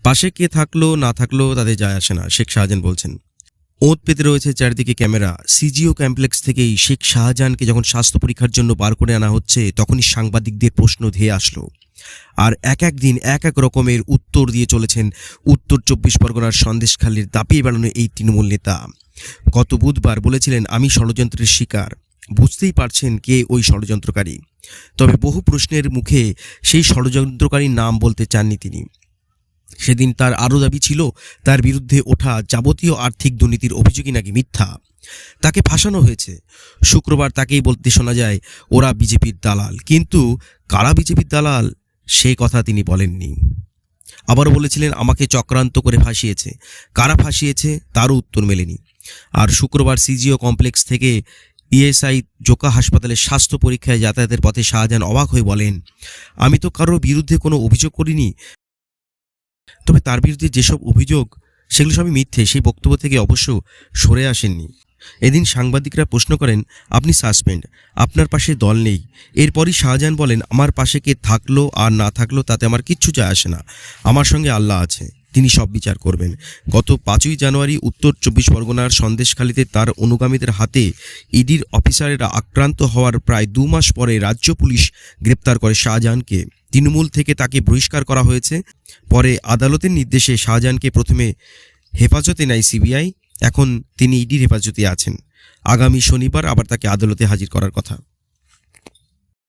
পাশে কে থাকলো না থাকলো তাতে যায় আসে না, শেখ শাহজাহান বলছেন। ওঁত পেতে রয়েছে চারিদিকে ক্যামেরা। সিজিও কমপ্লেক্স থেকেই শেখ শাহজাহানকে যখন স্বাস্থ্য পরীক্ষার জন্য বার করে আনা হচ্ছে, তখনই সাংবাদিকদের প্রশ্ন ধেয়ে আসলো। আর এক এক দিন এক এক রকমের উত্তর দিয়ে চলেছেন উত্তর 24 পরগনার সন্দেশখালীর দাপিয়ে বেড়ানো এই তৃণমূল নেতা। গত বুধবার বলেছিলেন, আমি ষড়যন্ত্রের শিকার। বুঝতেই পারছেন কে ওই ষড়যন্ত্রকারী। তবে বহু প্রশ্নের মুখে সেই ষড়যন্ত্রকারীর নাম বলতে চাননি তিনি। সেদিন তার আরও দাবি ছিল, তার বিরুদ্ধে ওঠা যাবতীয় আর্থিক দুর্নীতির অভিযোগই নাকি মিথ্যা, তাকে ফাঁসানো হয়েছে। শুক্রবার তাকেই বলতে শোনা যায়, ওরা বিজেপির দালাল। কিন্তু কারা বিজেপির দালাল সেই কথা তিনি বলেননি। আবারও বলেছিলেন, আমাকে চক্রান্ত করে ফাঁসিয়েছে। কারা ফাঁসিয়েছে তারও উত্তর মেলেনি। আর শুক্রবার সিজিও কমপ্লেক্স থেকে ইএসআই জোকা হাসপাতালের স্বাস্থ্য পরীক্ষায় যাতায়াতের পথে শাহজাহান অবাক হয়ে বলেন, আমি তো কারোর বিরুদ্ধে কোনো অভিযোগ করিনি। তবে তার বিরুদ্ধে যেসব অভিযোগ, সেগুলো সবই মিথ্যে, সেই বক্তব্য থেকে অবশ্য সরে আসেননি। এদিন সাংবাদিকরা প্রশ্ন করেন, আপনি সাসপেন্ড, আপনার পাশে দল নেই। এরপরই শাহজাহান বলেন, আমার পাশে কে থাকলো আর না থাকলো তাতে আমার কিচ্ছু যায় আসে না। আমার সঙ্গে আল্লাহ আছে, তিনি সব বিচার করবেন। গত 5ই জানুয়ারি উত্তর 24 পরগনার সন্দেশখালীতে তার অনুগামীদের হাতে ইডির অফিসারেরা আক্রান্ত হওয়ার প্রায় 2 মাস পরে রাজ্য পুলিশ গ্রেপ্তার করে শাহজাহানকে। তৃণমূল থেকে তাকে বহিষ্কার করা হয়েছে। পরে আদালতের নির্দেশে শাহজাহানকে প্রথমে হেফাজতে নেয় সিবিআই। এখন তিনি ইডির হেফাজতে আছেন। আগামী শনিবার আবার তাকে আদালতে হাজির করার কথা।